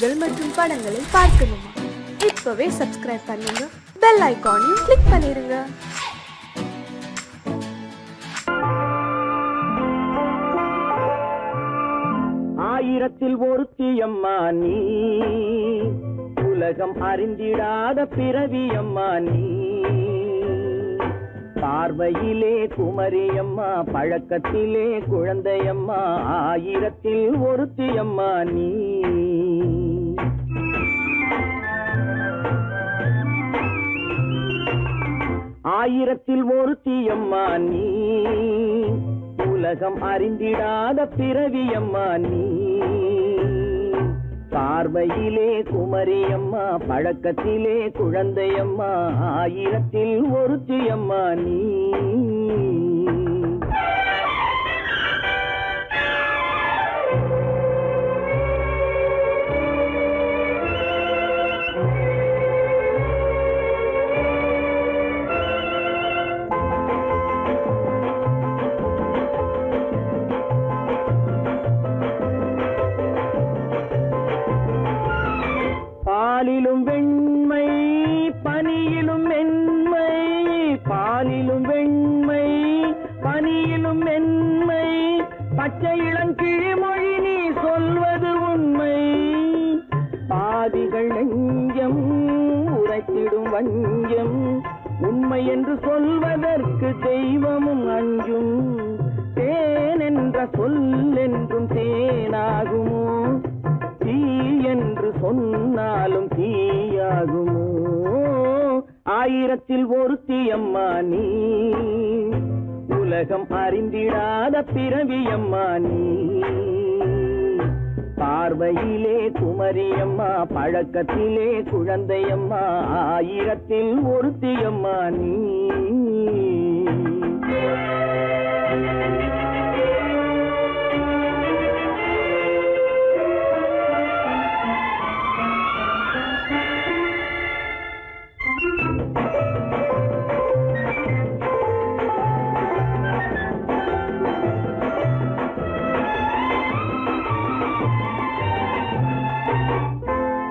செய்திகள் மற்றும் படங்களை பார்க்கணுமா? இப்பவே சப்ஸ்கிரைப் பண்ணுங்க, பெல் ஐகானையும் கிளிக் பண்ணிருங்க. ஆயிரத்தில் ஒருத்தியம்மா நீ, உலகம் அறிந்திடாத பிறவியம்மா நீ. பார்வையிலே குமரியம்மா, பழக்கத்திலே குழந்தையம்மா, ஆயிரத்தில் ஒருத்தியம்மா நீ. ஆயிரத்தில் ஒருத்தியம்மா நீ, உலகம் அறிந்திடாத பிறவியம்மா நீ. பார்வையிலே குமரியம்மா, பழக்கத்திலே குழந்தையம்மா, ஆயிரத்தில் ஒருத்தியம்மா நீ. பாலிலும் வெண்மை, பனியிலும் மென்மை, பாலிலும் வெண்மை, பனியிலும் மென்மை, பச்சை இளங்கிழிமொழி நீ சொல்வது உண்மை. பாதிகள் நெஞ்சம் உரைத்திடும் வஞ்சம், உண்மை என்று சொல்வதற்கு தெய்வமும் அஞ்சும். தேன் என்ற சொல் என்றும் தேனாகுமோ, தீ என்று சொன்னாலும் தீயாகுமோ? ஆயிரத்தில் ஒருத்தியம்மா நீ, உலகம் அறிந்திடாத பிறவியம்மா நீ. பார்வையிலே குமரியம்மா, பழக்கத்திலே குழந்தையம்மா, ஆயிரத்தில் ஒருத்தியம்மா நீ.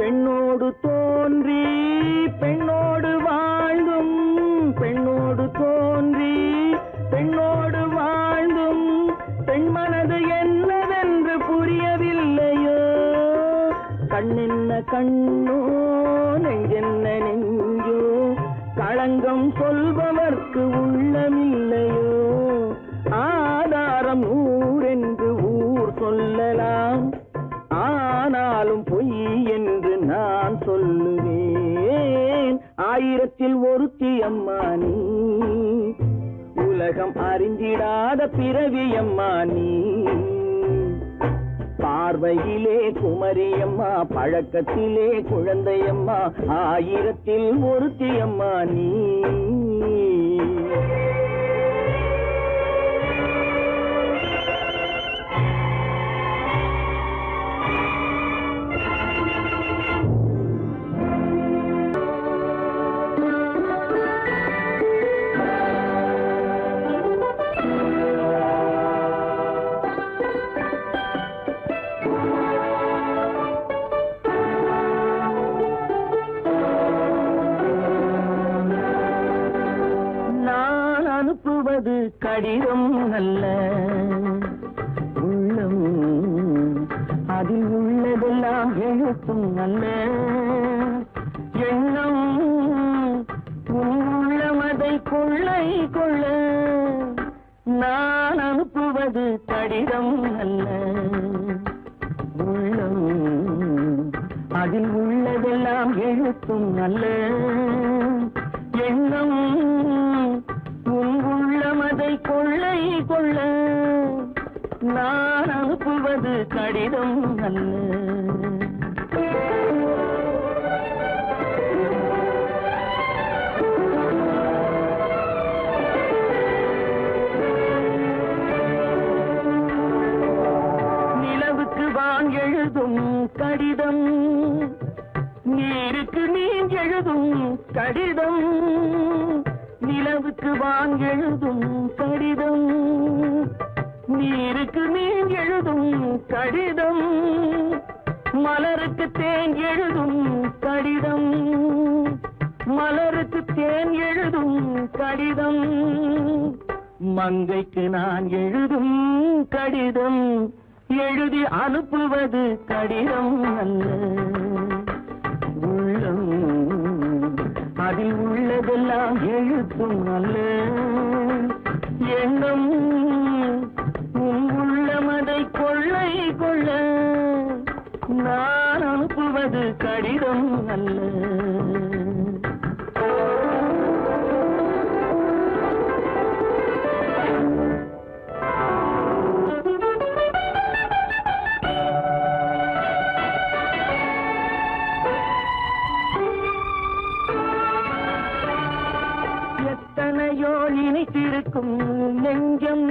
பெண்ணோடு தோன்றி பெண்ணோடு வாழ்ந்தும், பெண்ணோடு தோன்றி பெண்ணோடு வாழ்ந்தும், பெண் மனது என்னவென்று புரியவில்லையோ? கண்ணென்ன கண்ணோ, நெஞ்சென்ன நெஞ்சோ, களங்கம் சொல்பவர்க்கு உள்ளமில்லையோ? ஆதாரம் ஊரென்று ஊர் சொல்லலாம், ஆனாலும் பொய் என்று நான் சொல்லுவேன். ஆயிரத்தில் ஒருத்தியம்மா நீ, உலகம் அறிந்திடாத பிறவியம்மா நீ. பார்வையிலே குமரியம்மா, பழக்கத்திலே குழந்தையம்மா, ஆயிரத்தில் ஒருத்தியம்மா நீ. அனுப்புவது கடிதம் அல்ல, உள்ளம் அதில் உள்ளதெல்லாம் எழுத்தும் அல்ல. எண்ணம் உள்ளமதை கொள்ளை கொள்ள, நான் அனுப்புவது கடிதம் அல்ல, உள்ளம் அதில் உள்ளதெல்லாம் எழுத்தும் அல்ல. எண்ணம் உள்ளமதை கொள்ளை கொள்ள, நான் அனுப்புவது கடிதம் அல்ல. நிலவுக்கு வான் எழுதும் கடிதம், நீருக்கு நீர் எழுதும் கடிதம். நிலவுக்கு வான் எழுதும் கடிதம், நீருக்கு நீர் எழுதும் கடிதம். மலருக்கு தேன் எழுதும் கடிதம், மலருக்கு தேன் எழுதும் கடிதம், மங்கைக்கு நான் எழுதும் கடிதம், எழுதி அனுப்புவது கடிதம் அல்ல. உள்ளம் அதில் உள்ளதெல்லாம் எழுத்தும் அல்ல. எண்ணம் உன் உள்ளமதை கொள்ளை கொள்ள, நான் அனுப்புவது கடிதம் அல்ல. எத்தனையோ நினைத்திருக்கும் நெஞ்சம்,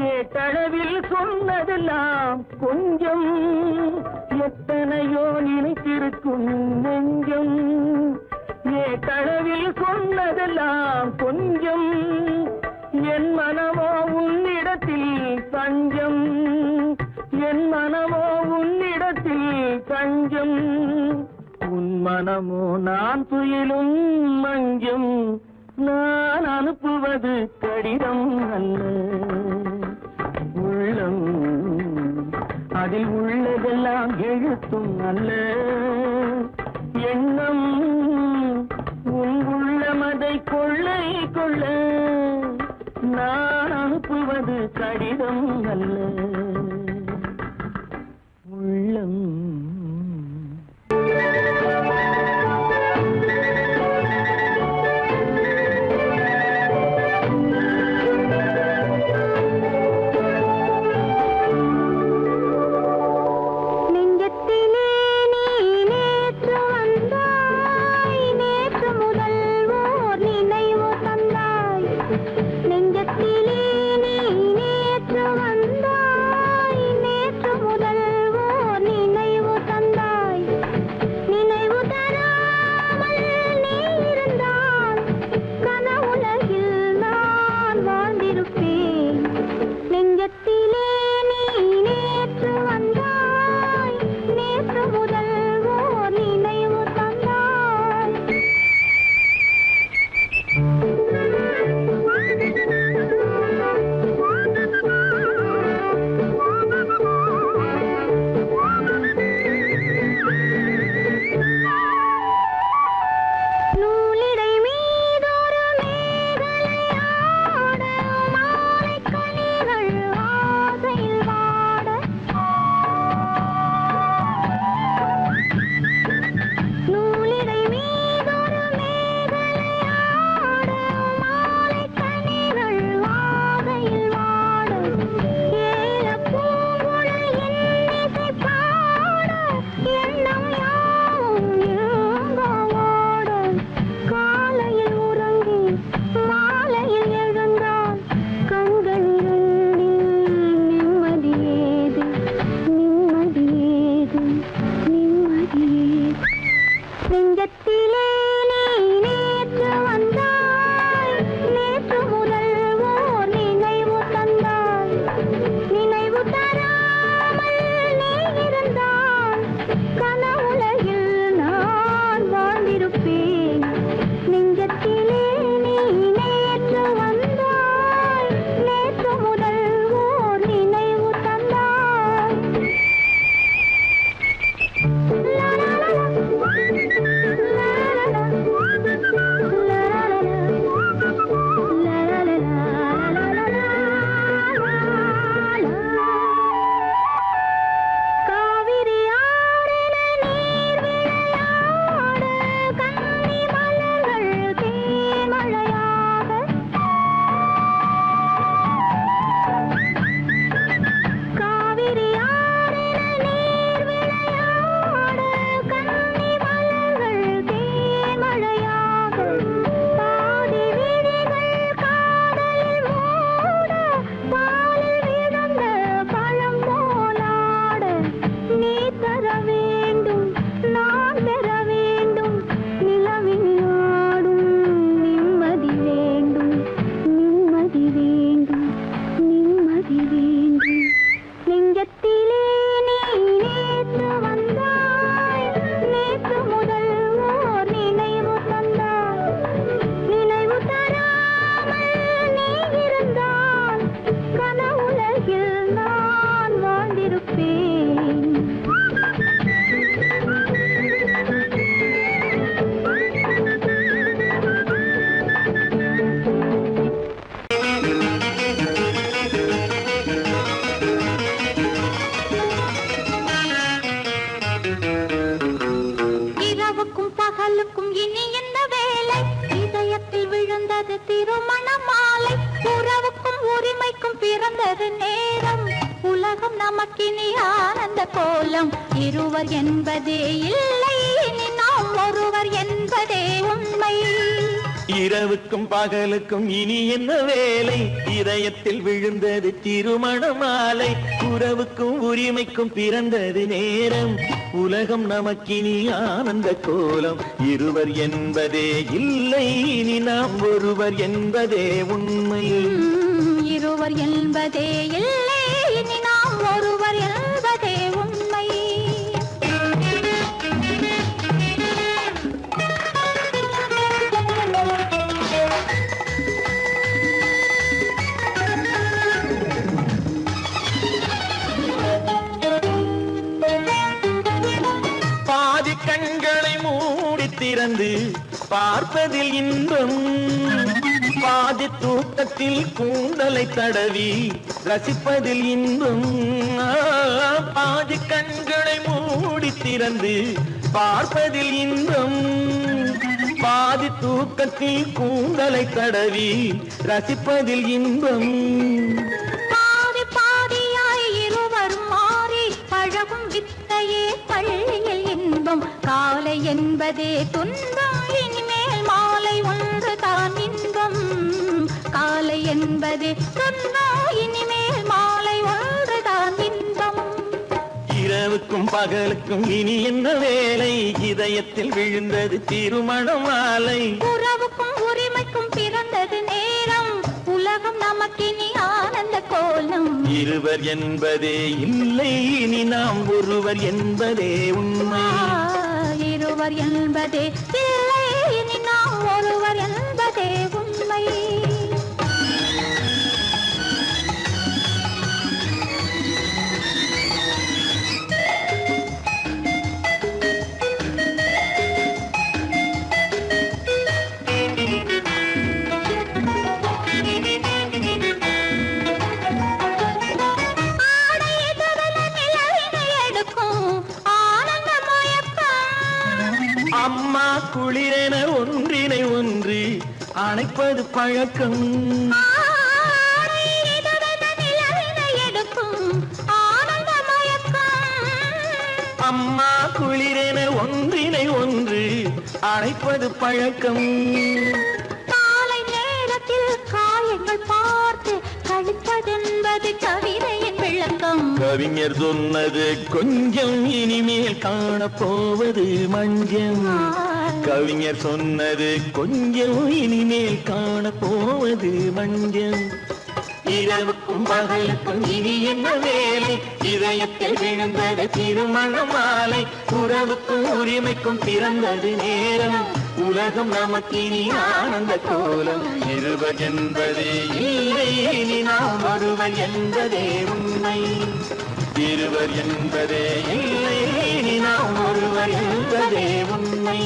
ஏட்டளவில் சொன்னதெல்லாம் கொஞ்சம். எத்தனையோ நினைத்திருக்கும் நெஞ்சம், ஏட்டளவில் சொன்னதெல்லாம் கொஞ்சம். என் மனமோ உன்னிடத்தில் தஞ்சம், என் மனமோ உன்னிடத்தில் தஞ்சம். உன் மனமோ நான் துயிலும் மஞ்சம், நான் அனுப்புவது கடிதம் அல்ல. உள்ளம் அதில் உள்ளதெல்லாம் எழுத்தும் அல்ல. எண்ணம் உன் உள்ளமதை கொள்ளை கொள்ள, நான் அனுப்புவது கடிதம் அல்ல. உள்ளம் நெஞ்சத்திலே நீ நேற்று வந்தாய், இரவுக்கும் பகலுக்கும் இனி என்ன வேலை? இதயத்தில் விழுந்தது திருமண மாலை. உறவுக்கும் உரிமைக்கும் பிறந்தது நேரம். உலகம் நமக்கினி ஆனந்த கோலம். இருவர் என்பதே இல்லை, இனி நாம் ஒருவர் என்பதே உண்மை. இரவுக்கும் பகலுக்கும் இனி என்ன வேலை? இதயத்தில் விழுந்தது திருமண மாலை. உறவுக்கும் உரிமைக்கும் பிறந்தது நேரம். உலகம் நமக்கினி ஆனந்த கோலம். இருவர் என்பதே இல்லை, இனி நாம் ஒருவர் என்பதே உண்மை. இருவர் என்பதே இல்லை, இனி நாம் ஒருவர் என்பதே உண்மை. பாதி கண்களை மூடி திறந்து பார்ப்பதில் இன்பம். பாதி தூக்கத்தில் கூந்தலை தடவி ரசிப்பதில் இன்பம். பாதி கண்களை மூடி திறந்து பார்ப்பதில் இன்பம். பாதி தூக்கத்தில் கூந்தலை தடவி ரசிப்பதில் இன்பம். பாதி பாதியாய் இருவர் மாறி பழகும் வித்தையே பள்ளியில் இன்பம். காலை என்பதே துன்பம், இனிமேல் மாலை ஒன்று தான் இன்பம். காலை என்பதே துன்பம், இனிமேல் மாலை ஒன்று தான் இன்பம். இரவுக்கும் பகலுக்கும் இனி என்ன வேலை? இதயத்தில் விழுந்தது திருமண மாலை. உறவுக்கும் உரிமைக்கும் பிறந்தது நேரம். உலகம் நமக்கினி ஆனந்த கோலம். இருவர் என்பதே இல்லை, இனி நாம் ஒருவர் என்பதே உண்மை. இருவர் என்பதே இல்லை, இனி நாம் ஒருவர் என்பதே உண்மை. அம்மா குளிரென ஒன்றினை ஒன்று அணைப்பது பழக்கம். அம்மா குளிரென ஒன்றினை ஒன்று அணைப்பது பழக்கம். காலை நேரத்தில் காயங்கள் பார்த்து கழிப்பதென்பது கவிதையின் விளக்கம். கவிஞர் சொன்னது கொஞ்சம், இனிமேல் காணப்போவது மஞ்சம். கவிஞர் சொன்னது கொஞ்சம், இனிமேல் காணப்போவது மஞ்சம். இரவுக்கும் பகலுக்கும் இனி என்ன வேலை? இதயத்தில் விழுந்தது திருமண மாலை. உறவுக்கும் உரிமைக்கும் பிறந்தது நேரம். உலகம் நமக்கினி ஆனந்த கோலம். இருவர் என்பதே இல்லை, இனி நாம் ஒருவர் என்பதே உண்மை. இருவர் என்பதே இல்லை, இனி நாம் ஒருவர் என்பதே உண்மை.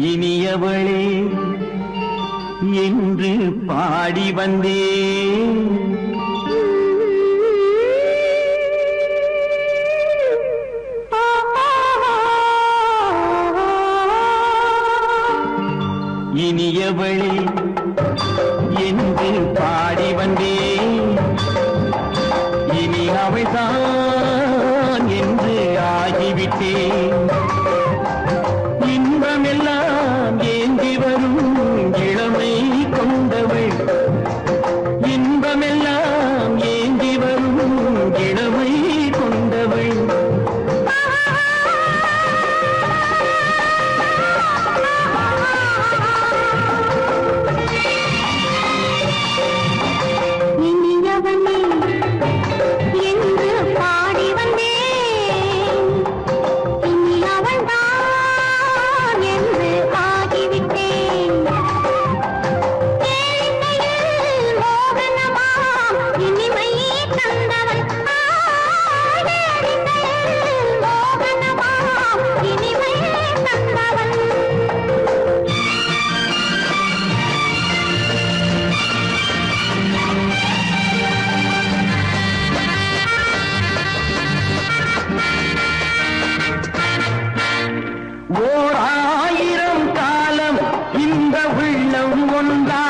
இனியவளே என்று பாடி வந்தேன். இனியவளே என்று பாடி வந்தேன். இனி அவள்தான் என்று ஆகிவிட்டேன். இன்பமெல்லாம் ஏந்தி வரும் இளமை கொண்டவள். இன்பமெல்லாம் ஏந்தி வரும் இளமை கொண்டவள்.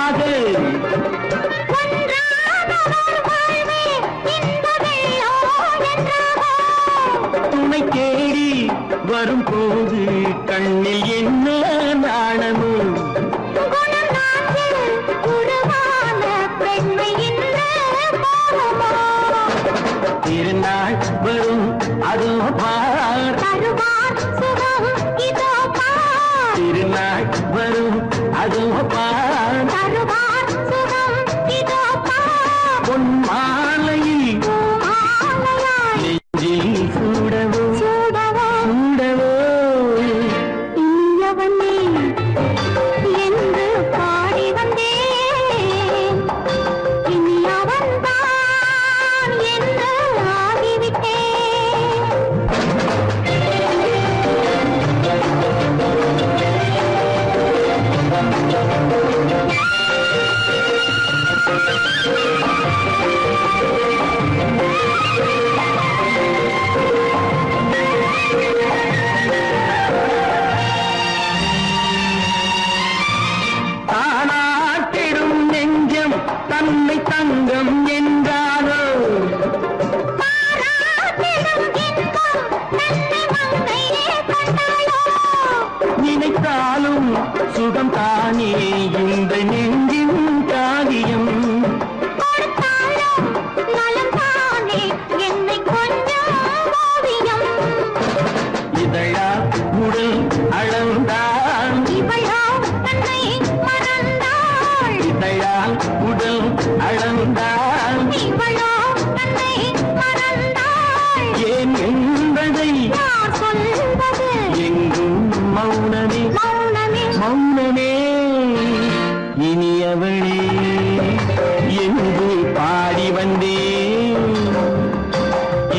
ஒன்றாக துணை தேடி வரும்போது கண்ணில் என்ன நாணமோ திருநாள் வரும் அதோ பார் திருநாள் வரும் அதோ பார் பொன் மாலையில் நெஞ்சில் சூடவோ சூடவோ என்று பாடி வந்தேன் இனி அவன்தான் என்று ஆகிவிட்டேன் தானாட்டிடும் நெஞ்சம் தன்னை தங்கம் என்றாரோ நினைத்தாலும் சுகம் தானே இந்த நெஞ்சின் காரியம் இதழா உடல் அளந்தான் இதழால் உடல் அளந்தான் ஏன் என்பதை எங்கும் மௌனமே மௌனமே இனியவளே என்று பாடி வந்தேன்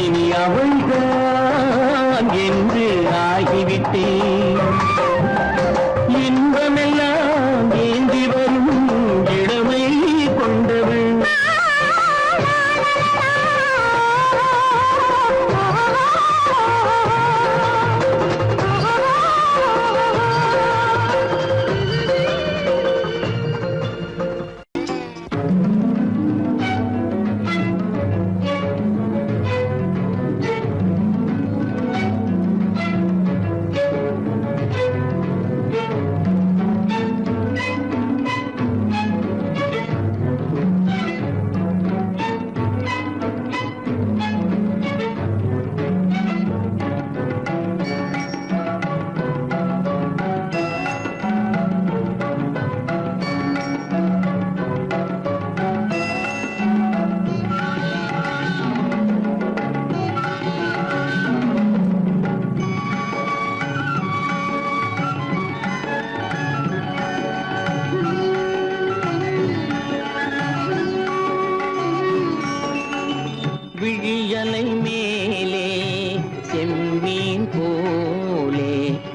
இனி அவள்தான் என்று ஆகிவிட்டேன் இன்பமெல்லாம் ஏந்தி வரும் இளமை கொண்டவள் விழியலை மேலே செம்மீன் போலே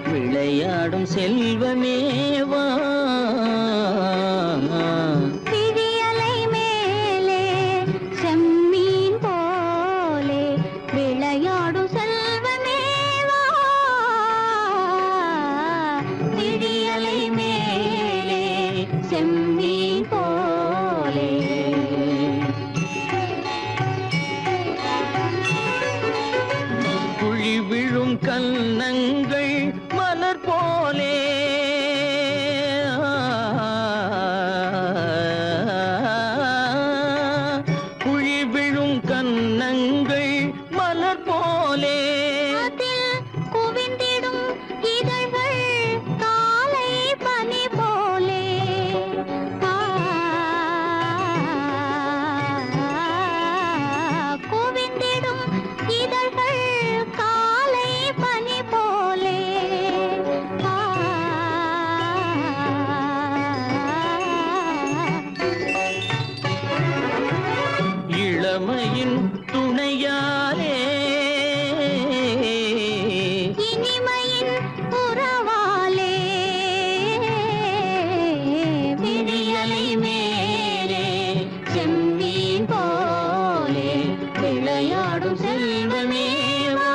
விளையாடும் செல்வமேவா விழியலை மேலே செம்மீன் போலே விளையாடும் செல்வமேவா விழியலை மேலே செம்மீன் போலே குழி விழும் கன்னங்கள் மலர் போலே குழி விழும் கன்னங்கள் மலர் போலே அதில் குவிந்திடும் இதழ்கள் காலை பனி போலே குவிந்திடும் இதழ்கள் காலை பனி போலே இளமையின் துணையாலே இனிமையின் உறவாலே விழியலை மேலே செம்மீன் போலே விளையாடும் செல்வமேவா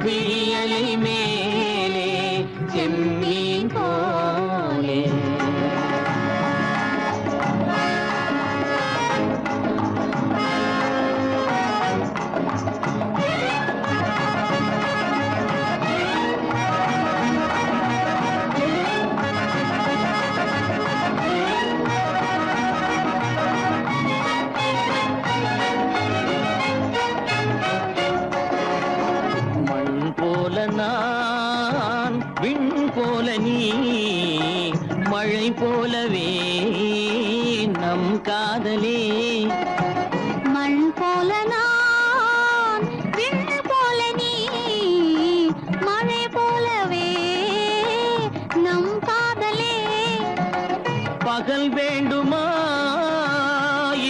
விழியலை மேலே செம்மீன் போலே போலவே நம் காதலே மண் போல நான் விண் போல நீ மழை போலவே நம் காதலே பகல் வேண்டுமா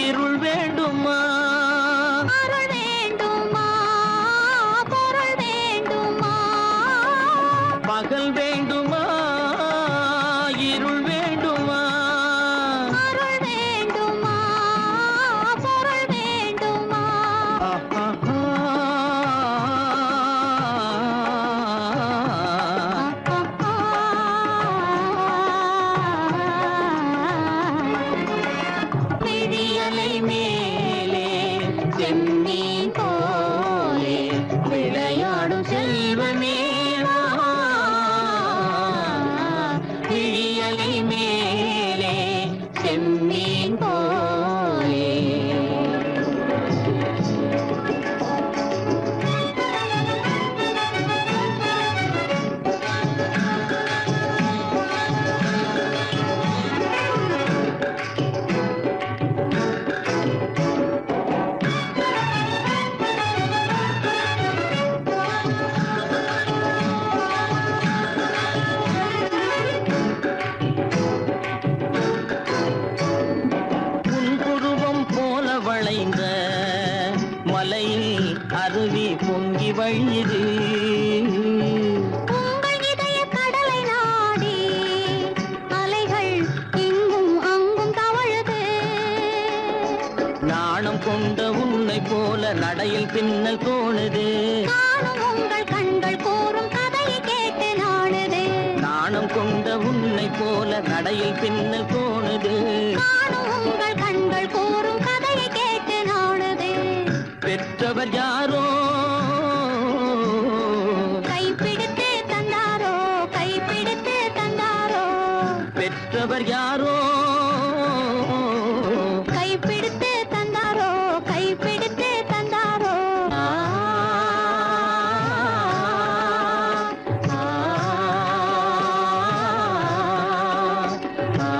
இருள் வேண்டுமா அருள் வேண்டுமா பொருள் வேண்டுமா பகல் வேண்டுமா இருள் வேண்டுமா அருள் வேண்டுமா பொருள் வேண்டுமா விழியலை மேலே செம்மீன் போலே விளையாடும் செல்வமே வா. விழியலை மேலே செம்மீன் போலே புன்புருவம் போல வளைந்த மலையில் அருவி பொங்கி வழியுது உங்கள் இதய கடலை நாடி அலைகள் இங்கும் அங்கும் தவழுது நாணம் கொண்ட உன்னை போல நடையில் பின்னல் தோணுது காணும் உங்கள் கண்கள் கூறும் கதையை கேட்டு நாடுது நாணம் கொண்ட உன்னை போல நடையில் பின்னல் தோணுது காணும் உங்கள் கண்கள் கூறும் கதையை கேட்டு நாடுது பெற்றவர் யாரோ கைப்பிடித்து தந்தாரோ கைப்பிடித்து தந்தாரோ பெற்றவர் யாரோ கைப்பிடித்து தந்தாரோ கைப்பிடித்து தந்தாரோ ஆ, ஆ, ஆ,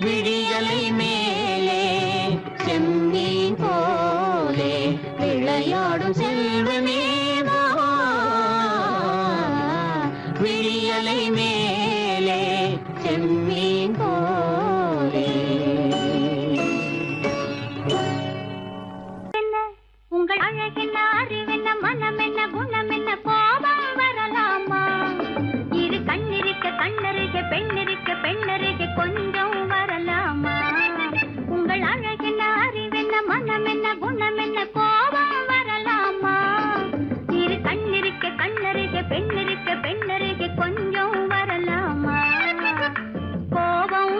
விழியலை மேலே செம்மீன் போலே விளையாடும் செல்வமே வா. விழியலை மேலே செம்மீன் போலே என்ன உங்கள் அழகென்ன அறிவென்ன மனம் என்ன குணம் என்ன கோபம் வரலாமா இரு கண்ணிருக்க கண்ணருக பெண்ணிருக்க பெண்ணருக கொஞ்சம் வரலாமா உங்கள் அழகென்ன அறிவென்ன மனம் என்ன குணம் என்ன கோபம் வரலாமா இரு கண்ணிருக்க கண்ணருக பெண்ணிருக்க பெண்ணருக கொஞ்சம் வரலாமா கோபம்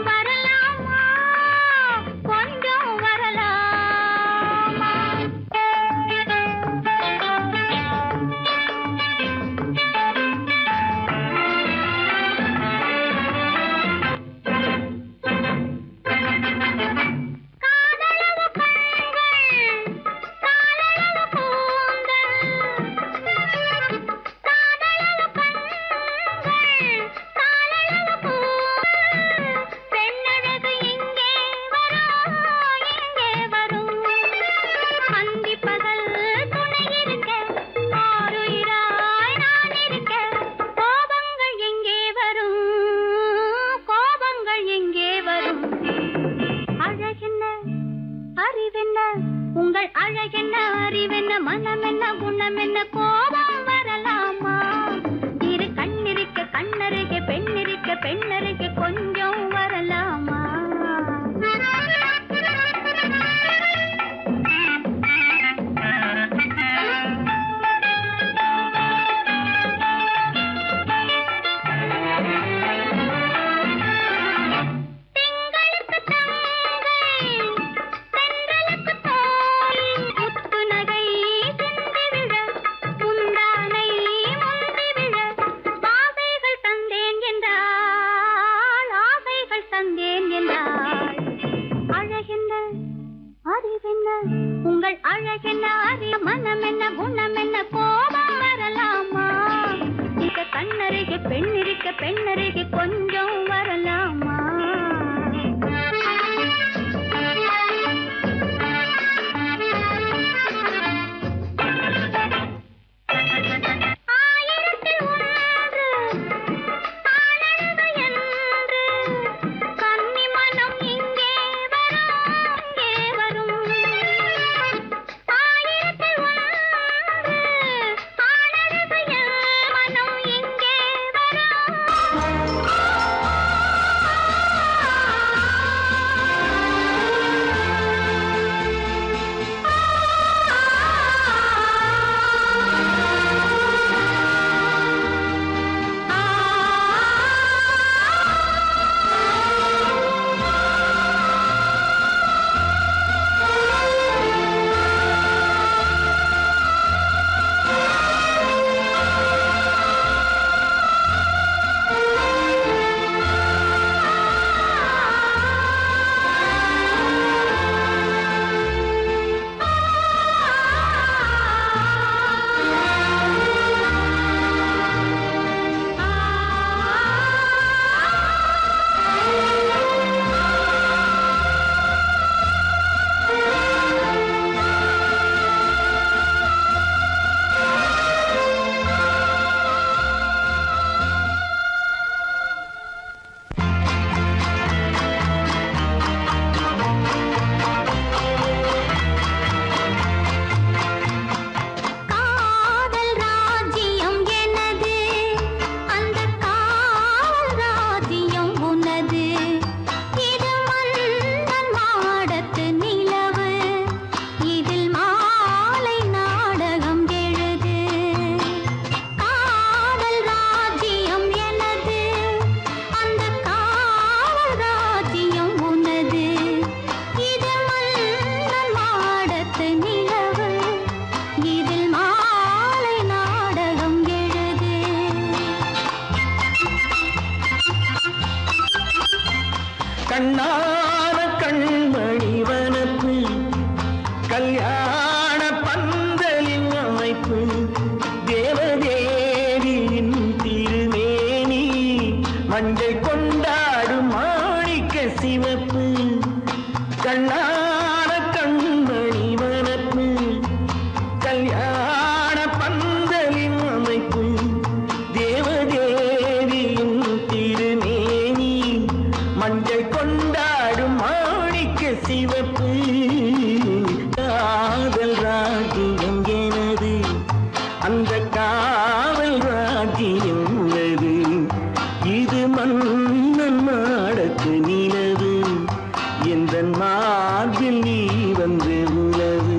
அந்த காவல் ராஜ்யம் உள்ளது. இது மன்னன் மாடத்து நிலவு, எந்த மார்பில் நீ வந்து உலவு.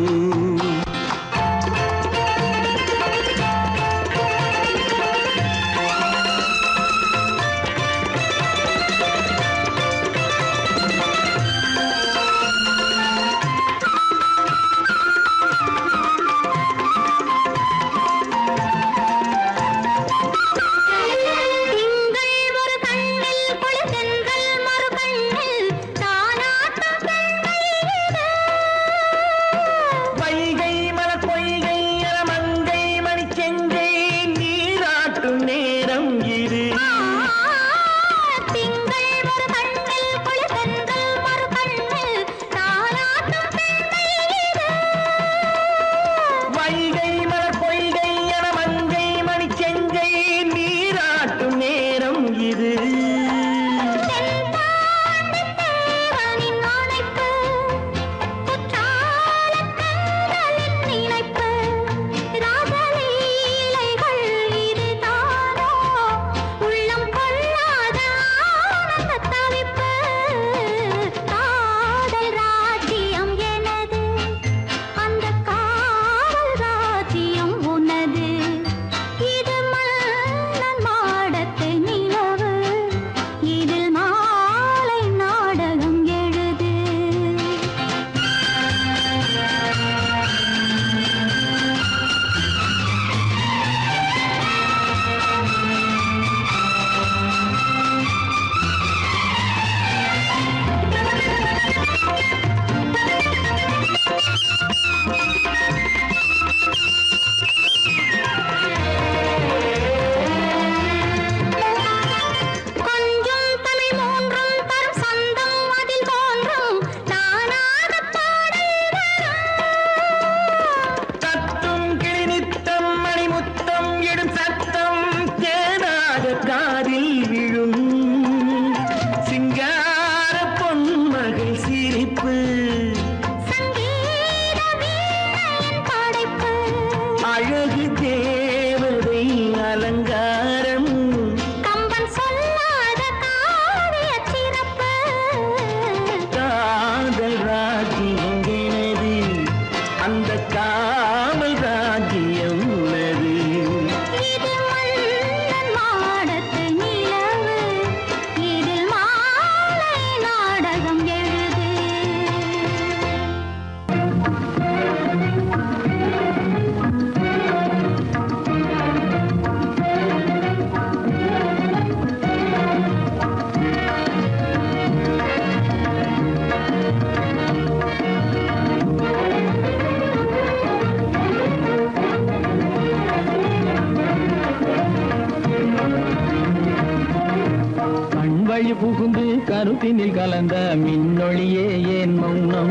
புகுந்து கருத்தினில் கலந்த மின்னொளியே ஏன் மௌனம்?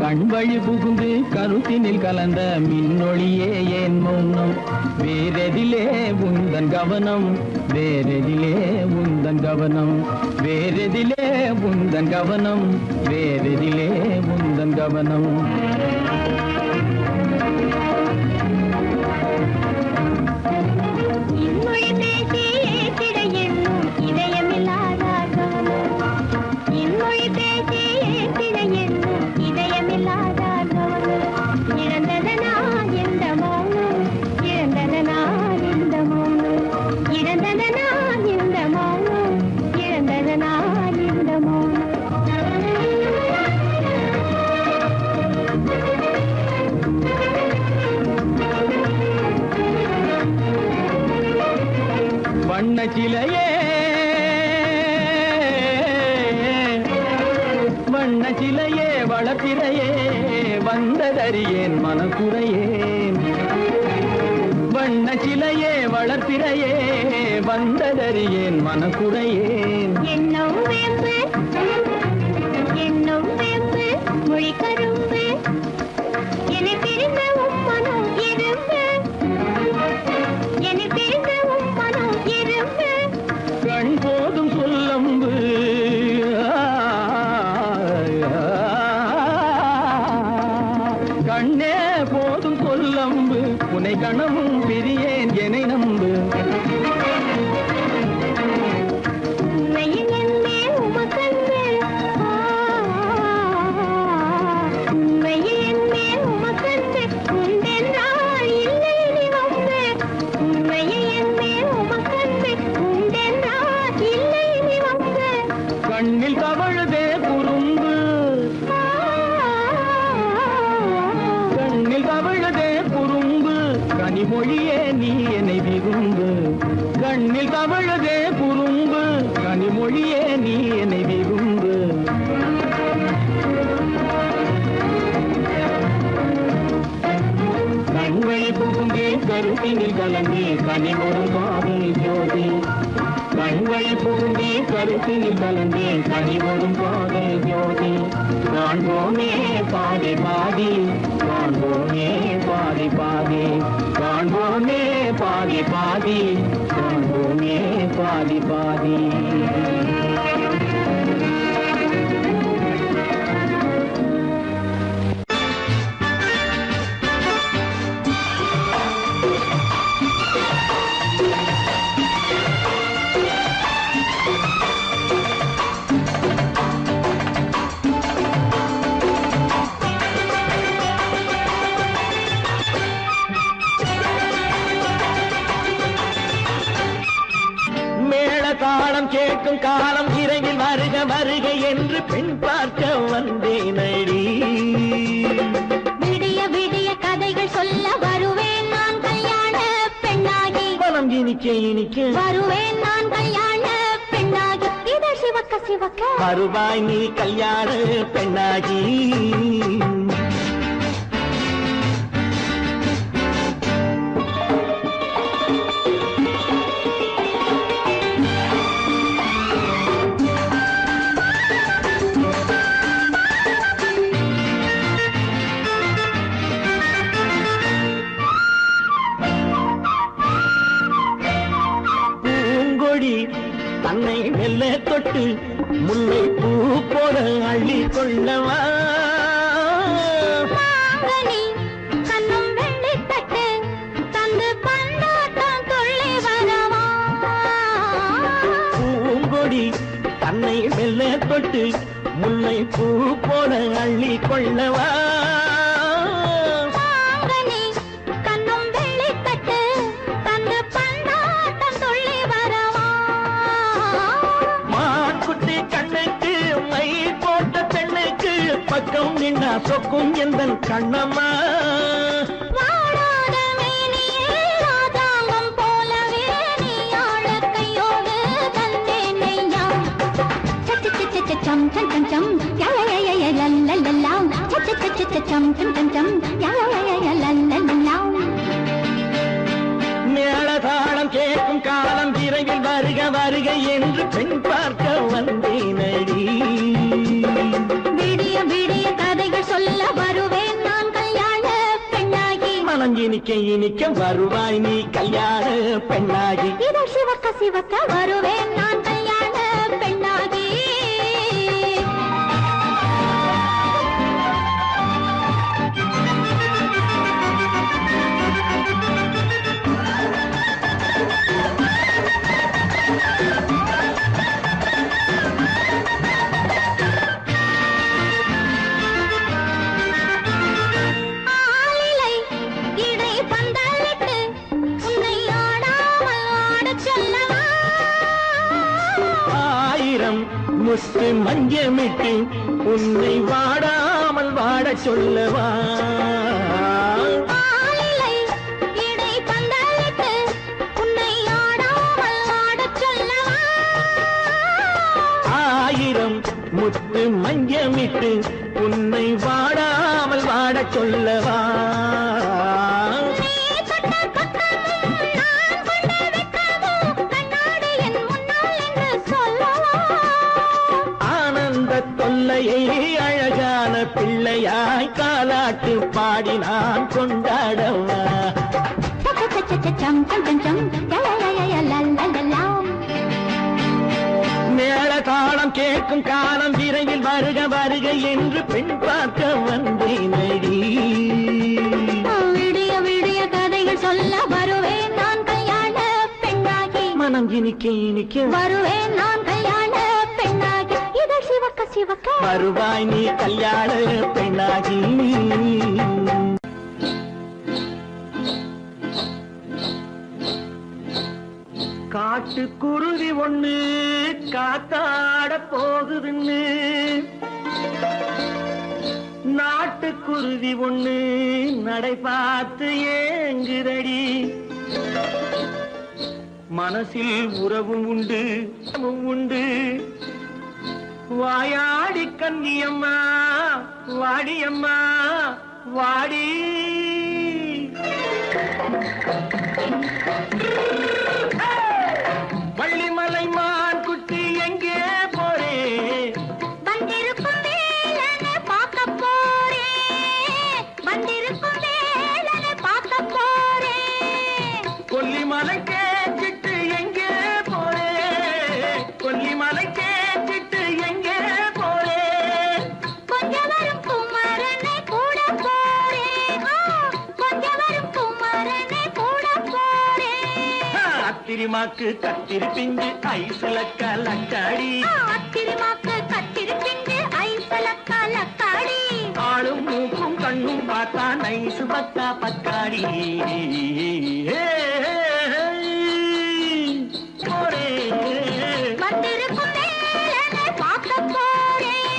கண்வழி புகுந்து கருத்தினில் கலந்த மின்னொளியே ஏன் மௌனம்? வேறெதிலே உந்தன் கவனம், வேறெதிலே உந்தன் கவனம், வேறெதிலே உந்தன் கவனம், வேறெதிலே உந்தன் கவனம். வண்ணச்சிலையே வண்ணச்சிலையே வளர்த்திரையே வந்ததறியேன் மனக்குறையேன். வண்ணச்சிலையே வளர்த்திரையே வந்ததறியேன் மனக்குறையேன். என்னும் வேம்பு என்னும் வேம்பு மொழி கரும்பு என்னை பிரிந்த உம்மனும் இரும்பு, என்னை பிரிந்த உம்மனும் இரும்பு. கண் போதும் சொல்லம்பு கண்ணே போதும் சொல்லம்பு உனை கணமும் பிரியேன் என்னை நம்பு. உண்மையில் என் மேல் உமக்கன்பு, உண்மையில் என் மேல் உமக்கன்பு உண்டென்றால் இல்லை நீ வம்பு. உண்மையில் என் மேல் உமக்கன்பு உண்டென்றால் இல்லை நீ வம்பு. கண்ணில் தவழுதே குறும்பு, கண்ணில் தவழுதே குறும்பு, கனிமொழியே நீ என்னை விரும்பு. கண்ணில் தவழுதே குறும்பு, கனிமொழியே நீ என்னை விரும்பு. கண்களை புகுந்தே கருத்தினில் கலந்தே கனிமொரும் காதல் ஜோதி. கண்களை புகுந்தே கருத்தினில் கலந்தே கனிமொரும் காதல் ஜோதி. காண்போமே பாதி பாதி, காண்போமே பாதி பாதி, காண்போமே பாதி பாதி, காண்போமே பாதி பாதி. தாளம் கேட்கும் காலம் இறையில் வருக வருக என்று பெண் பார்க்க வந்தேனடி. விடிய விடிய கதைகள் சொல்ல வருவேன் நான் கல்யாண பெண்ணாகி. மனம் இனிக்க இனிக்க வருவேன் நான் கல்யாண பெண்ணாகி. இதழ் சிவக்க சிவக்க வருவாய் நீ கல்யாண பெண்ணாகி. தன்னை மெல்ல தொட்டு முல்லை பூ போல அள்ளி கொள்ளவா. மாங்கனி கண்ணும் வெள்ளி தட்டு தந்து பந்தாட்டம் துள்ளி வரவா. பூங்கொடி தன்னை மெல்ல தொட்டு முல்லை பூ போல அள்ளி கொள்ளவா. மாங்கனி கண்ணும் வெள்ளி தட்டு தந்து பந்தாட்டம் துள்ளி வரவா. மாக்குட்டி கண்ணுக்கு மை போட்ட பெண்ணுக்கு பக்கம் நின்னா சொக்கும் எந்தன் கண்ணம்மா. வாழாத மேனியே ராஜாங்கம் போலவே நீ ஆழ கையோடு தந்தேன் நெய்யா. சச்ச சச்ச சச்சம் சம் சம் சம் யய லல்லல்லாம். சச்ச சச்ச சச்சம் சம் சம் சம் யய லல்லல்லாம். மேளதாளம் கேட்கும் காலம் விரைவில் வருக வருக என்று பெண் பார்க்க வந்தேனடி. விடிய விடிய கதைகள் சொல்ல வருவேன் நான் கல்யாண பெண்ணாகி. மனம் இனிக்க இனிக்க வருவாய் நீ கல்யாண பெண்ணாகி. இதழ் சிவக்க சிவக்க வருவேன் நான் கல்யாண பெண்ணாகி. ஆலிலை இடை பந்தலிட்டு உன்னை ஆடாமல் ஆடச் சொல்லவா. ஆயிரம் முத்து மஞ்சமிட்டு உன்னை வாடாமல் வாடச் சொல்லவா. ஆலிலை இடை பந்தலிட்டு உன்னை ஆடாமல் ஆடச் சொல்லவா. ஆயிரம் முத்து மஞ்சமிட்டு உன்னை வாடாமல் வாடச் சொல்லவா. நீ தொட்ட பக்கமும் நான் கொண்ட வெட்கமும் கண்ணாடி என் முன்னால் என்று சொல்லவா. ஆனந்த தொல்லையை அழகான பிள்ளையாய் காலாட்டு பாடி நான் கொண்டாடவா. சம் சம் சம் சம் யய லல்லல்லாம். மேளதாளம் கேட்கும் காலம் விரைவில் வருக வருக என்று பெண் பார்க்க வந்தேனடி. விடிய விடிய கதைகள் சொல்ல கொஞ்சி நிக்க வருவேன் நான் கல்யாண பெண்ணாகி இதழ் சிவக்க சிவக்க வருவாய் நீ கல்யாண பெண்ணாகி. காட்டுக்குருவி ஒண்ணு காத்தாட போகுதுன்னு நாட்டுக்குருவி ஒண்ணு நடை பார்த்து ஏங்குதடி. மனசில் உறவும் உண்டு உண்டு வாயாடி கன்னியம்மா வாடியம்மா வாடி. வள்ளிமலை மான் குட்டி எங்கே போறே? வந்திருக்கும் வேலனை பார்க்க போறேன், வந்திருக்கும் வேலனை பார்க்க போறேன். கொல்லிமலை கேச்சிட்டு எங்கே போறே? கொல்லிமலை கேச்சிட்டு எங்கே போறே? கொஞ்சம் வரும் குமரனை கூட போறேன், கொஞ்சம் வரும் குமரனை கூட போறேன். அத்திரிமாக்கு கத்திரி பிஞ்சு ஐசுல கலக்காடி, அத்திரிமாக்கு கத்திரி பிஞ்சு ஐசல கலக்காடி. ஆளும் மூக்கும் கண்ணும் பார்த்தா நைசு பக்கா பக்காடி. போரே வந்திருக்கும் வேலனை பார்க்க போறேன்.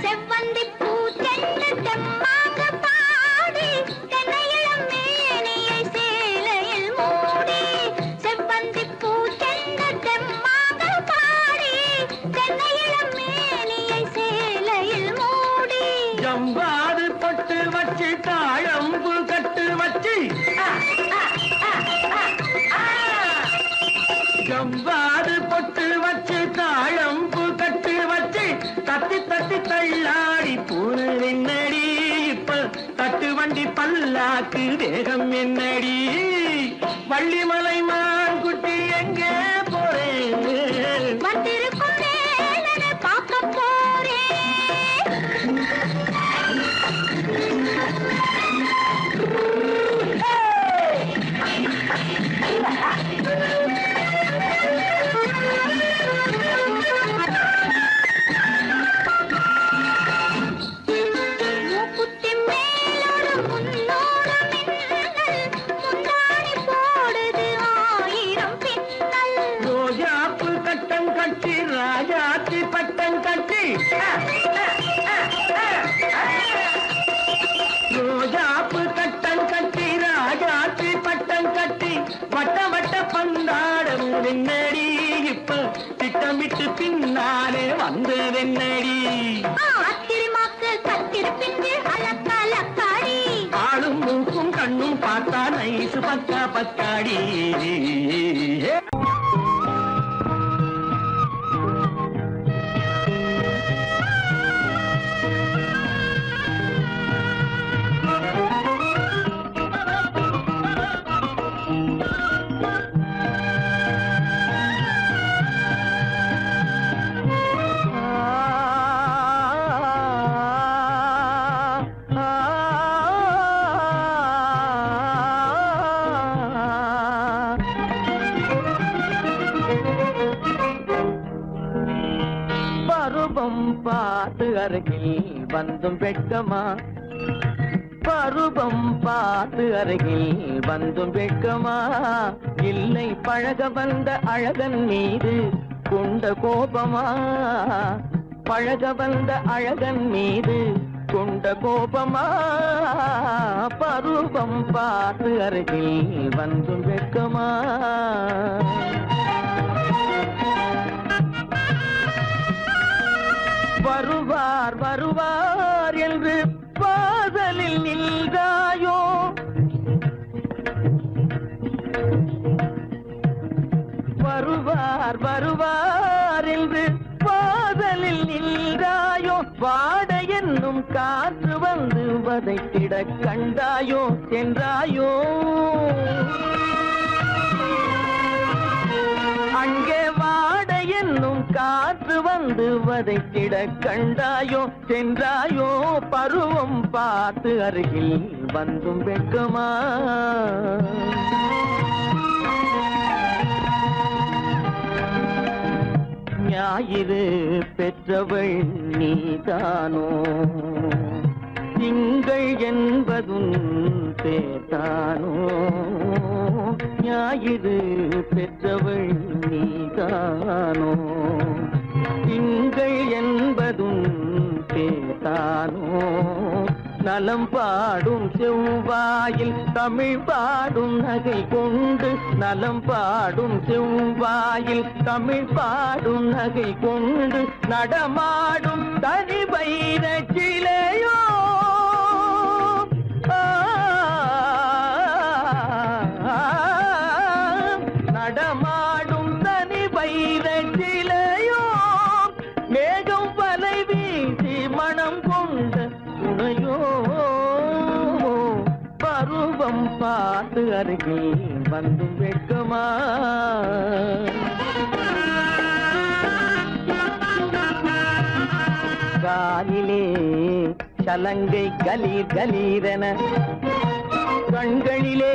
செவ்வந்தி பூ தென்ன தெம்மாக பாடி தென்னையிளம் மேனியை சேலையில் மூடி. செவ்வந்தி பூ தென்ன தெம்மாக பாடி தென்னையிளம் மேனியை சேலையில் மூடி. ஜம்பாது பட்டு வச்சு தாழம்பு கட்டு வச்சு, ஜம்பாது பொட்டு வச்சு தாழம்பு கட்டு வச்சு தட்டி தட்டி தள்ளாடி பூன என்னடி. இப்ப தட்டு வண்டி பல்லாக்கு வேகம் என்னடி. வள்ளிமலை மான் குட்டி எங்கே போறேன்? வந்திருக்கும் வேலனை பார்க்க போறேன். மூக்குத்தி மேலோடு முன்னோடு மின்னல், முந்தாணி போடுது ஆயிரம் பின்னல். ரோஜாப்பு கட்டம் கட்டி ராஜாத்தி பட்டம் கட்டி, ரோஜாப்பு கட்டம் கட்டி ராஜாத்தி பட்டம் கட்டி வட்ட வட்ட பந்தாடம் வெண்ணடி. இப்ப திட்டமிட்டு பின்னாலே வந்து வெண்ணடி. அத்திரிமாக்கு கத்திரி பிஞ்சு அலக்காடி. ஆளும் மூக்கும் கண்ணும் பார்த்தா நைசு பக்கா பக்காடி. பருவம் பார்த்து அருகில் வந்தும் வெட்கமா, பருவம் பார்த்து அருகில் வந்தும் வெட்கமா. இல்லை பழக வந்த அழகன் மீது கொண்ட கோபமா, பழக வந்த அழகன் மீது கொண்ட கோபமா. பருவம் பார்த்து அருகில் வந்தும் வெட்கமா. வருவார் வருவார் என்று வாசலில் நின்றாயோ, வருவார் வருவார் என்று வாசலில் நின்றாயோ. வாடைய காற்று வந்து வதைத்திட கண்டாயோ சென்றாயோ அங்கே வாட என்னும் காற்று வந்து வதைத்திட கண்டாயோ சென்றாயோ பருவம் பார்த்து அருகில் வந்தும் வெட்கமா ஞாயிறு பெற்றவள் நீதானோ திங்கள் என்பதும் பேத்தானோ ஞாயிறு பெற்றவள் நீதானோ திங்கள் என்பதும் பேத்தானோ நலம் பாடும் செவ்வாயில் தமிழ் பாடும் நகை கொண்டு நலம் பாடும் செவ்வாயில் தமிழ் பாடும் நகை கொண்டு நடமாடும் தனி வைர சிலையோ நடமாடும் தனி வைர சிலையோ மேகம் வலை வீசி மனம் கொண்ட துணையோ பருவம் பார்த்து அருகில் வந்தும் வெட்கமா காலிலே சலங்கை கலீர் கலீரென கண்களிலே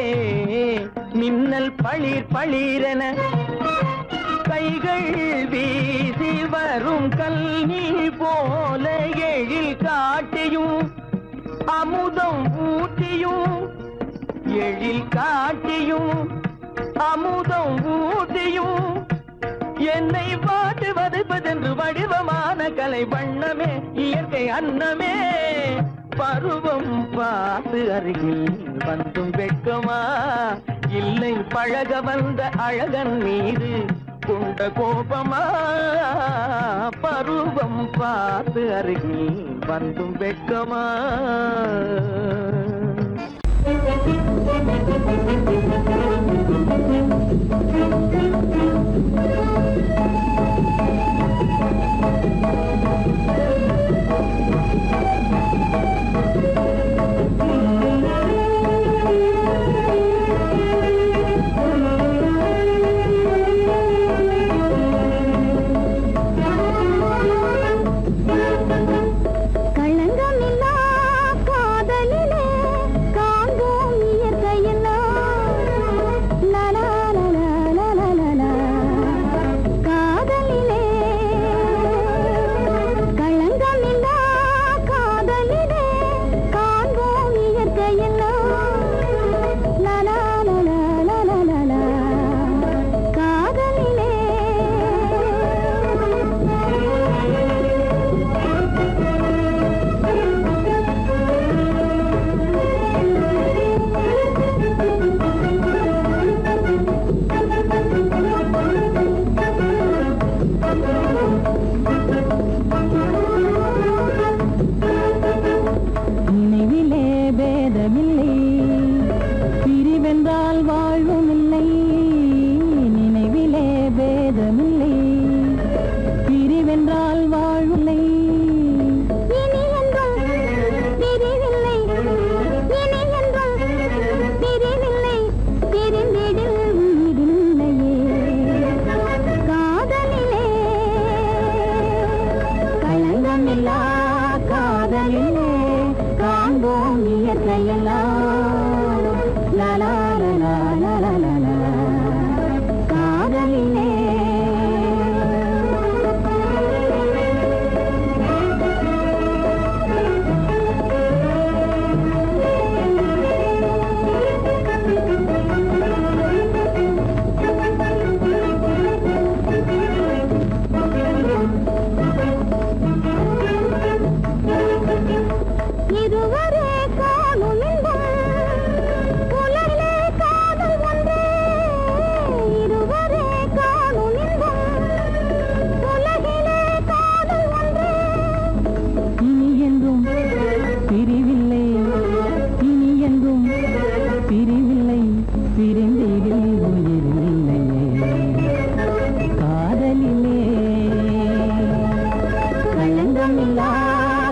மின்னல் பளிர் பளிரென கைகள் வீசி வரும் கல்வி போல எழில் காட்டியும் அமுதம் ஊட்டியும் எழில் காட்டியும் அமுதம் ஊட்டியும் என்னை பாட்டு வதைப்பதென்று வடிவமான கலை வண்ணமே இயற்கை அன்னமே பருவம் பார்த்து அருகில் வந்தும் வெட்கமா இல்லை பழக வந்த அழகன் மீது கொண்ட கோபமா பருவம் பார்த்து அருகில் வந்தும் வெட்கமா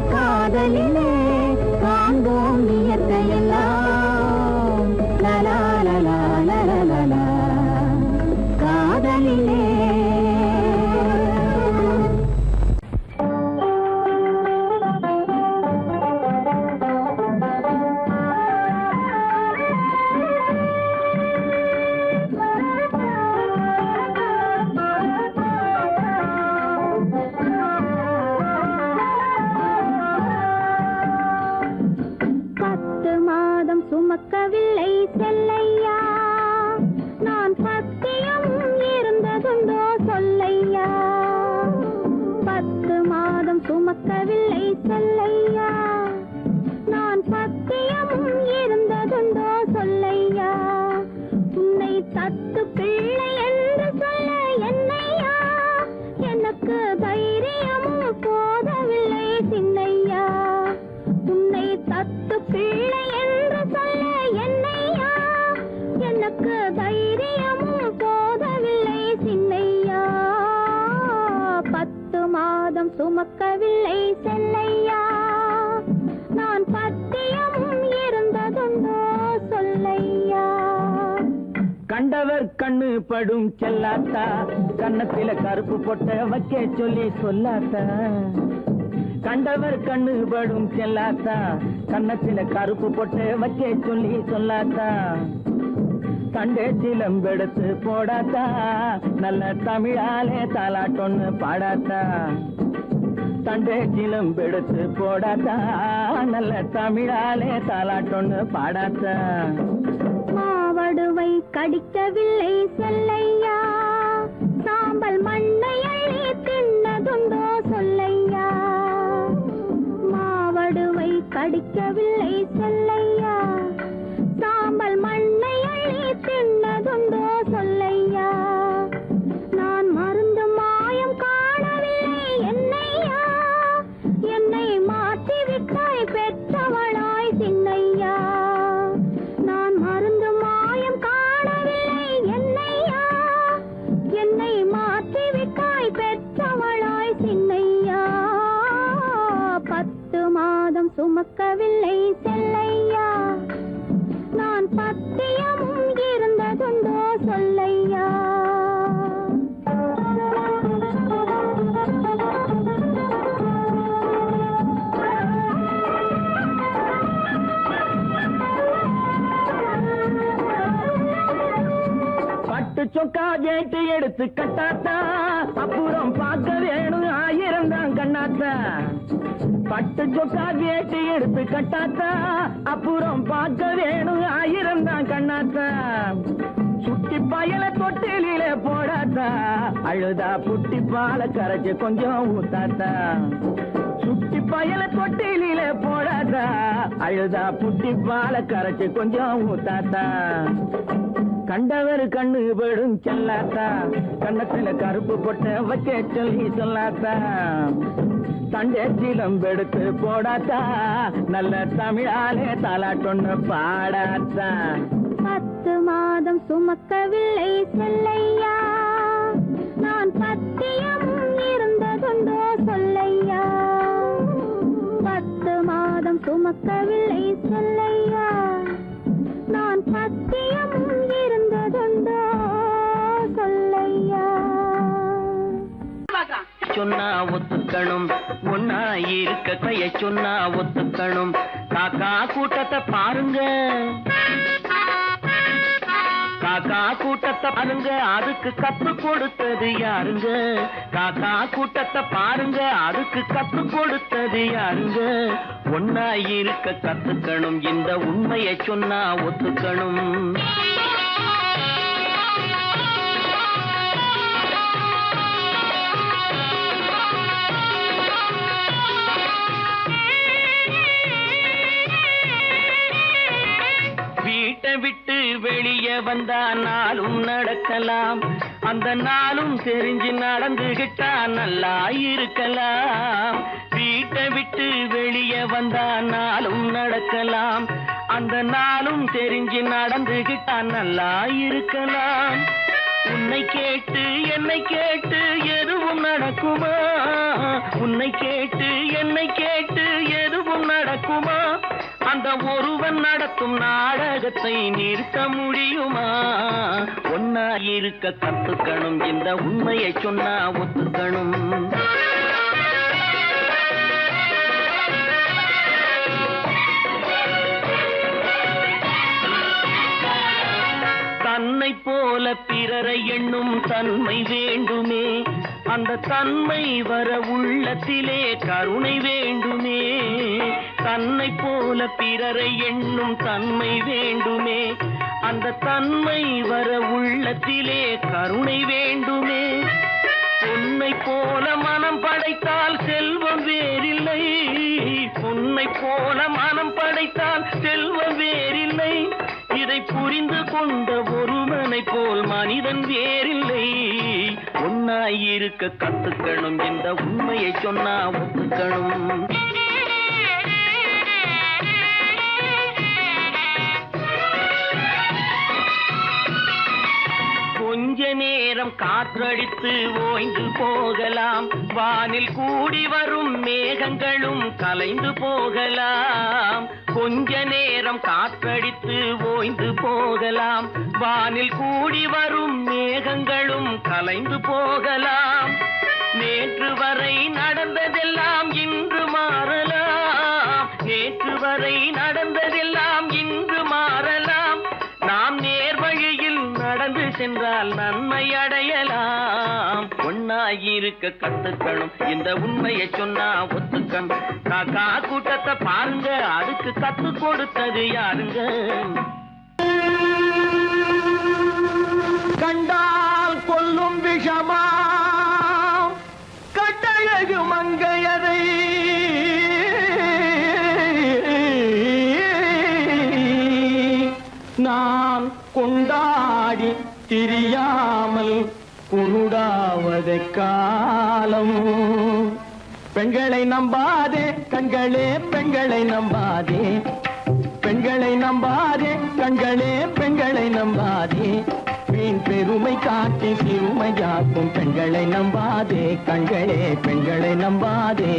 காதலிலே செல்லையா நான் பத்தியமும் இருந்ததுண்டோ சொல்லையா உன்னை தத்து பிள்ளை என்று சொல்ல என்னையா எனக்கு தைரியமும் போதவில்லை சின்னையா உன்னை தத்து பிள்ளை என்று சொல்ல என்னையா எனக்கு தைரியமும் போதவில்லை சின்னையா 10 மாதம் சுமக்கவில்லை செல்லையா நான் பத்தியமும் இருந்ததுண்டோ சொல்லையா கண்டவர் கண்ணு படும் செல்லாத்தா கன்னத்தில கருப்பு பொட்ட வைக்க சொல்லி சொல்லாத்தா கண்டவர் கண்ணு படும் செல்லாத்தா கன்னத்தில கருப்பு பொட்ட வைக்க சொல்லி சொல்லாத்தா தண்டே சிலம்பெடுத்து போடாத்தா நல்ல தமிழாலே தாலாட்டொன்னு பாடாத்தா தண்டே சிலம்பெடுத்து போடாத்தா நல்ல தமிழாலே தாலாட்டொன்னு பாடாத்தா மாவடுவை கடிக்கவில்லை செல்லையா சாம்பல் மண்ணை அள்ளி தின்னதுண்டோ சொல்லையா மாவடுவை கடிக்கவில்லை செல்லையா சாம்பல் மண்ணை அள்ளி தின்னதுண்டோ சொல்லையா நான் மருந்து மாயம் காணவில்லை என்னையா என்னை மாற்றிவிட்டாய் பெற்றவளாய் சின்னையா நான் மருந்து மாயம் காணவில்லை என்னையா என்னை மாற்றிவிட்டாய் பெற்றவளாய் சின்னையா 10 மாதம் சுமக்கவில்லை செல்லையா நான் பத்தியமும் இருந்ததுண்டோ சொல்லையா பட்டு சொக்கா கேட்டு எடுத்து கட்டாத்தா அப்புறம் பார்க்க வேணும் 1000 தான் கண்ணாத்தா பட்டு சொக்கா கேட்டு எடுத்து கட்டாத்தா அப்புறம் பார்க்க வேணும் 1000 தான் கண்ணாத்தா சுட்டி பயல தொட்டில போடாத்தா அழுதா புட்டி பால கரைச்சு கொஞ்சம் ஊத்தாத்தா சுட்டி பயல தொட்டில போடாத்தா அழுதா புட்டி பால கரைச்சு கொஞ்சம் ஊத்தாத்தா கண்டவர் கண்ணு படும் செல்லாத்தா கண்ணத்துல கருப்பு பொட்ட வைக்க சொல்லி சொல்லாத்தா தண்டே சிலம்பெடுத்து போடாத்தா நல்ல தமிழாலே தாலாட்டொன்னு பாடாத்தா 10 மாதம் சுமக்கவில்லை செல்லையா நான் பத்தியமும் இருந்ததுண்டோ சொல்லையா 10 மாதம் சுமக்கவில்லை செல்லையா நான் பத்தியமும் இருந்ததுண்டோ சொல்லையா சொன்னா ஒத்துக்கணும் ஒன்னா இருக்க கைய சொன்னா ஒத்துக்கணும் காக்கா கூட்டத்தை பாருங்க காக்கா கூட்டத்தை பாருங்க அதுக்கு கத்து கொடுத்தது யாருங்க காக்கா கூட்டத்தை பாருங்க அதுக்கு கத்து கொடுத்தது யாருங்க ஒன்னா இருக்க கத்துக்கணும் இந்த உண்மையை சொன்னா ஒத்துக்கணும் வீட்டை விட்டு வெளியே வந்தா நாளும் நடக்கலாம் அந்த நாளும் தெரிஞ்சு நடந்துகிட்டா நல்லா இருக்கலாம் வீட்டை விட்டு வெளியே வந்தா நாளும் நடக்கலாம் அந்த நாளும் தெரிஞ்சு நடந்துகிட்டா நல்லா இருக்கலாம் உன்னை கேட்டு என்னை கேட்டு எதுவும் நடக்குமா உன்னை கேட்டு என்னை கேட்டு எதுவும் நடக்குமா அந்த ஒருவன் நடத்தும் நாடகத்தை நிறுத்த முடியுமா ஒன்னா இருக்க கத்துக்கணும் இந்த உண்மையை சொன்னா ஒத்துக்கணும் தன்னை போல பிறரை எண்ணும் தன்மை வேண்டுமே அந்த தன்மை வர உள்ளத்திலே கருணை வேண்டுமே தன்னை போல பிறரை எண்ணும் தன்மை வேண்டுமே அந்த தன்மை வர உள்ளத்திலே கருணை வேண்டுமே பொன்னை போல மனம் படைத்தால் செல்வம் வேறில்லை போல மனம் படைத்தால் செல்வம் வேறில்லை. இதை புரிந்து கொண்ட ஒருவனை போல் மனிதன் வேறில்லை. ஒன்னாயிருக்க கத்துக்கணும், இந்த உண்மையை சொன்னா ஒத்துக்கணும். கொஞ்ச நேரம் காற்றடித்து ஓய்ந்து போகலாம், வானில் கூடி வரும் மேகங்களும் கலைந்து போகலாம். கொஞ்ச நேரம் காற்றடித்து ஓய்ந்து போகலாம், வானில் கூடி வரும் மேகங்களும் கலைந்து போகலாம். நேற்று வரை நடந்ததெல்லாம் இன்று மாறலாம், நேற்று வரை நடந்ததெல்லாம் இன்று மாறலாம். நாம் நேர்வழியில் நடந்து சென்றால் நன்மை அடையலாம். ஒன்னாயிருக்க கத்துக்கணும், இந்த உண்மையை சொன்னா ஒத்துக்கணும். காக்கா கூட்டத்தை பாருங்க, அதுக்கு கத்து கொடுத்தது யாருங்க? கண்டால் கொல்லும் விஷமா கட்டழகு மங்கையரை நான் கொண்டாடி திரியாமல் குருடாவதை காலம். பெண்களை நம்பாதே கண்களே, பெண்களை நம்பாதே, பெண்களை நம்பாதே கண்களே, பெண்களை நம்பாதே. வீண் பெருமை காட்டி சிறுமையாக்கும் பெண்களை நம்பாதே கண்களே, பெண்களை நம்பாதே.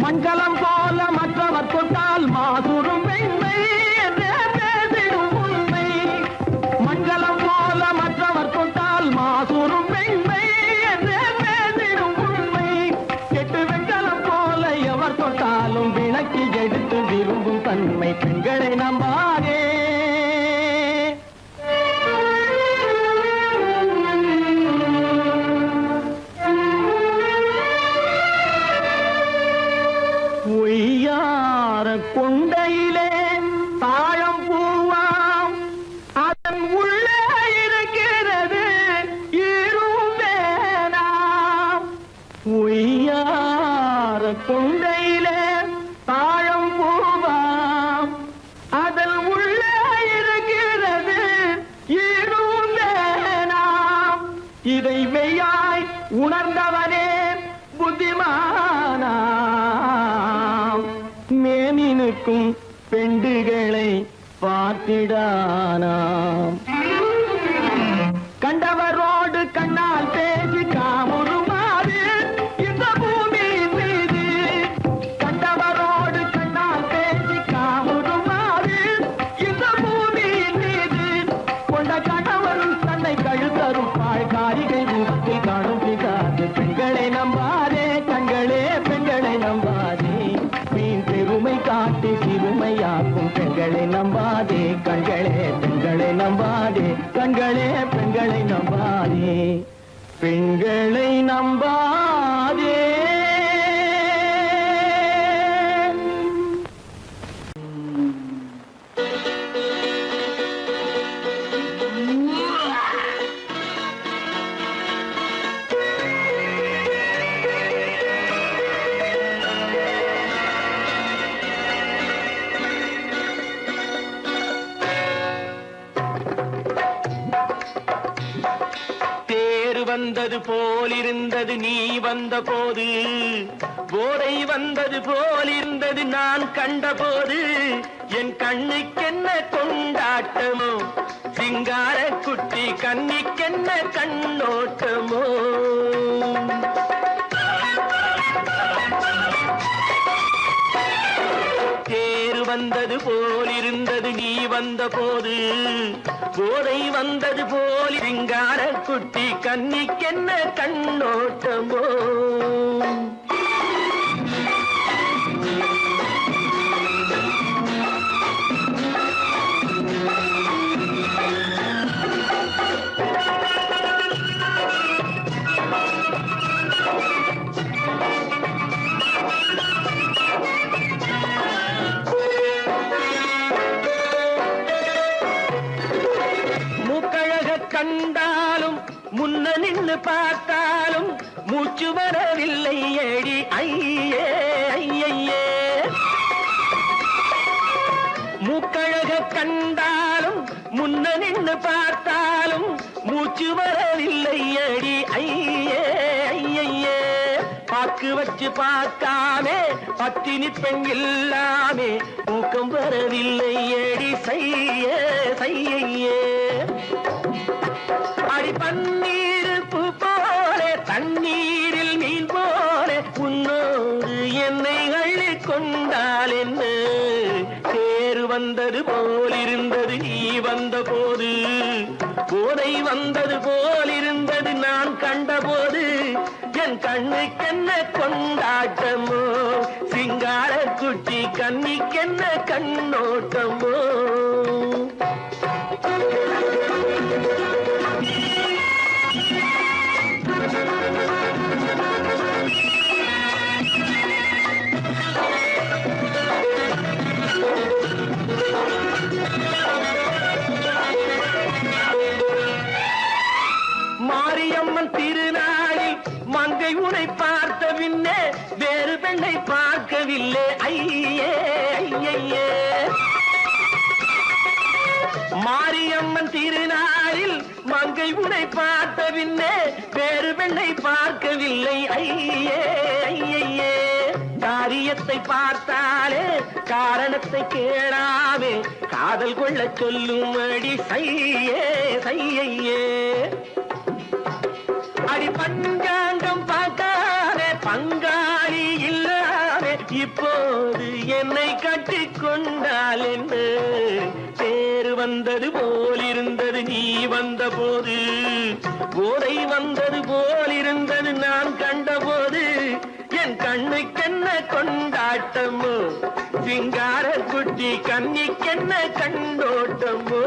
மங்களம் போல மற்றவர் கொண்டால் மாசுரும் பெண்மை என்றே பேசிடும் உண்மை. மங்களம் போல மற்றவர் கொண்டால் மாசுரும் பெண்மை என்றே பேசிடும் உண்மை. கெட்டு வெங்கலம் போல எவர் தொட்டாலும் விளக்கி எடுத்து விரும்பும் தன்மை. பெண்களை நம்பாதே. ஒய்யார கொண்டையிலே தாழம் பூவாம், அதன் உள்ளே இருக்கிறது ஈரும் வேணாம். ஒய்யார கொண்டையிலே தாழம் பூவாம், அதன் உள்ளே இருக்கிறது ஈரும் வேணாம். இதை மெய்யாய் உணர்ந்தவனே புத்திமானாம். மேனினுக்கும் பெண்டுகளை பார்த்திடானாம். கண்டவரோடு கண்ணால் பேசி காமுறுமாறு இந்த பூமியின் மீது. கண்டவரோடு கண்ணால் பேசி காமுறுமாறு இந்த பூமியின் மீது. கொண்ட கணவரும் தன்னை கழுத்தரும் பாழ்காரிகை ரூபத்தில் காணும் பிதாது. பெண்களை நம்பாதே கண்களே, பெண்களை நம்பாதே. வீண் பெருமை காட்டி சிறுமையாக்கும் பெண்களை நம்பாதே கண்களே, பெண்களை நம்பாதே கண்களே, பெண்களை நம்பாதே, பெண்களை நம்பாதே. வந்தது போலிருந்தது நீ வந்த போது, போதை வந்தது போலிருந்தது நான் கண்டபோது. என் கண்ணுக்கென்ன கொண்டாட்டமோ, சிங்கார குட்டி கண்ணிக்கென்ன கண்ணோட்டமோ. தேர் வந்தது போலிருந்தது நீ வந்த போது, போதை வந்தது போல் சிங்கார குட்டி கண்ணிக்கென்ன கண்ணோட்டமோ. மூக்கழக கண்டாலும் முன்ன நின்னு பார்த்தாலும் மூச்சு வரவில்லை ஏடி ஐயே ஐயே. மூக்கழக கண்டாலும் முன்ன நின்னு பார்த்தாலும் மூச்சு வரவில்லை ஏடி ஐயே ஐயே. பாக்கு வச்சு பார்க்காமே பத்தினி பெண் இல்லாமே தூக்கம் வரவில்லை ஏடி செய்யே செய்யே. அடி பன்னீர் பூ போல தண்ணீரில் மீன் போல உன்னோடு என்னை அள்ளி கொண்டால் என்ன தேர் வந்தது போலிருந்தது நீ வந்த போது போதை வந்தது போலிருந்தது நான் கண்டபோது என் கண்ணுக்கென்ன கொண்டாட்டமோ சிங்கார குட்டி கண்ணிக்கென்ன கண்ணோட்டமோ. மாரியம்மன் திருநாளில் மங்கை உனை பார்த்த பின்னே வேறு பெண்ணை பார்க்கவில்லை ஐயே ஐயே. மாரியம்மன் திருநாளில் மங்கை உனை பார்த்த பின்னே வேறு பெண்ணை பார்க்கவில்லை ஐயே ஐயே. காரியத்தை பார்த்தாலே காரணத்தை கேளாமே காதல் கொள்ள சொல்லும் அடி செய்யே செய்யே. அடி பஞ்சாங்கம் பார்க்காதே பங்காளி இல்லாதே இப்போது என்னை கட்டி கொண்டால் என்று தேர் வந்தது போலிருந்தது நீ வந்த போது போதை வந்தது போலிருந்தது நான் கண்டபோது என் கண்ணுக்கென்ன கொண்டாட்டமோ சிங்கார குட்டி கண்ணிக்கென்ன கண்டோட்டமோ.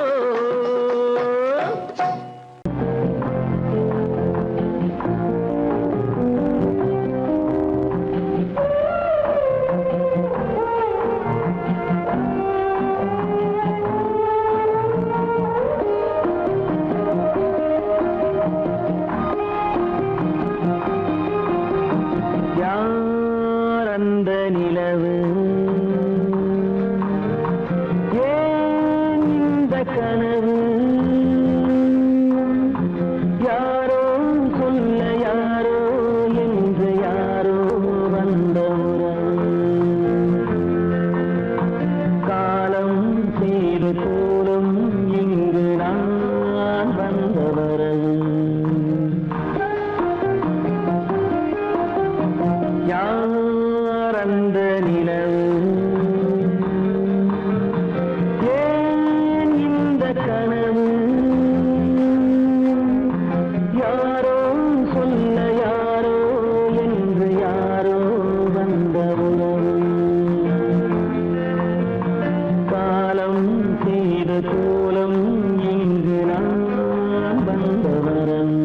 அந்த நிலவு ஏன் இந்த கனவு யாரோ சொல்ல யாரோ என்று யாரோ வந்த காலம் செய்து போலும் இங்கு நான் வந்தவரவு அந்த நிலவு ஏன் இந்த கனவு யாரோ சொல்ல யாரோ என்று யாரோ வந்த உறவு காலம் செய்த கோலம் இங்கு நான் வந்தவரம்.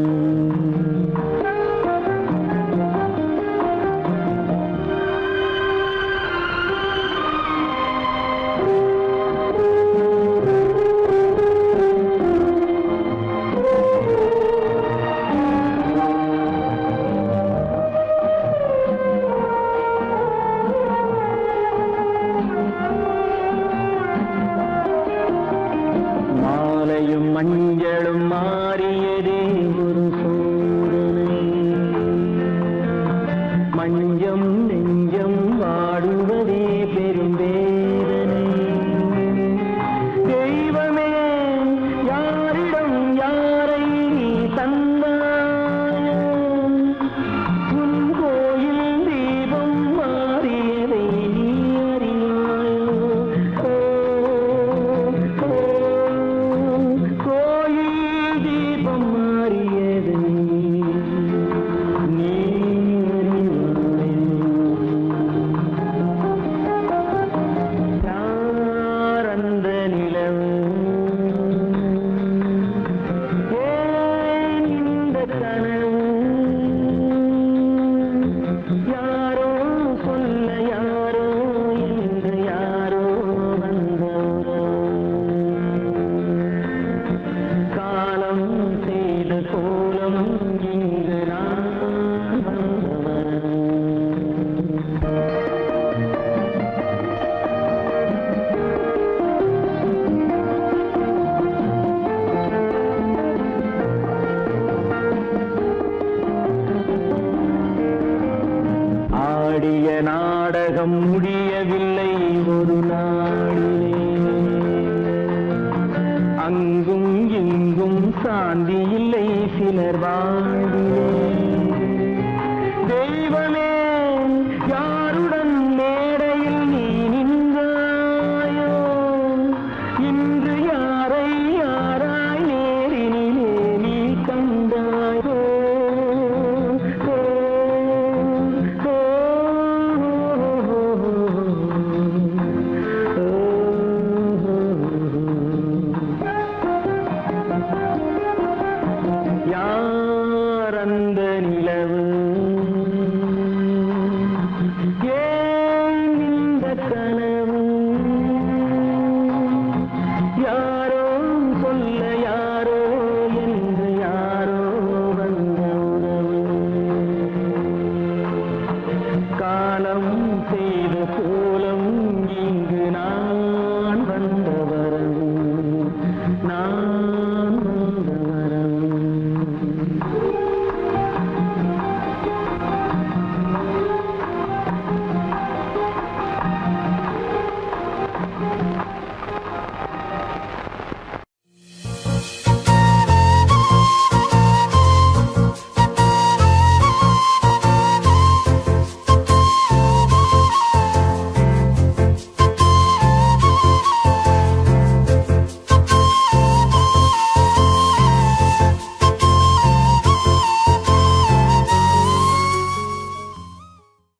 அங்கும் இங்கும் சாந்தி இல்லை சிலர் வாழ்விலே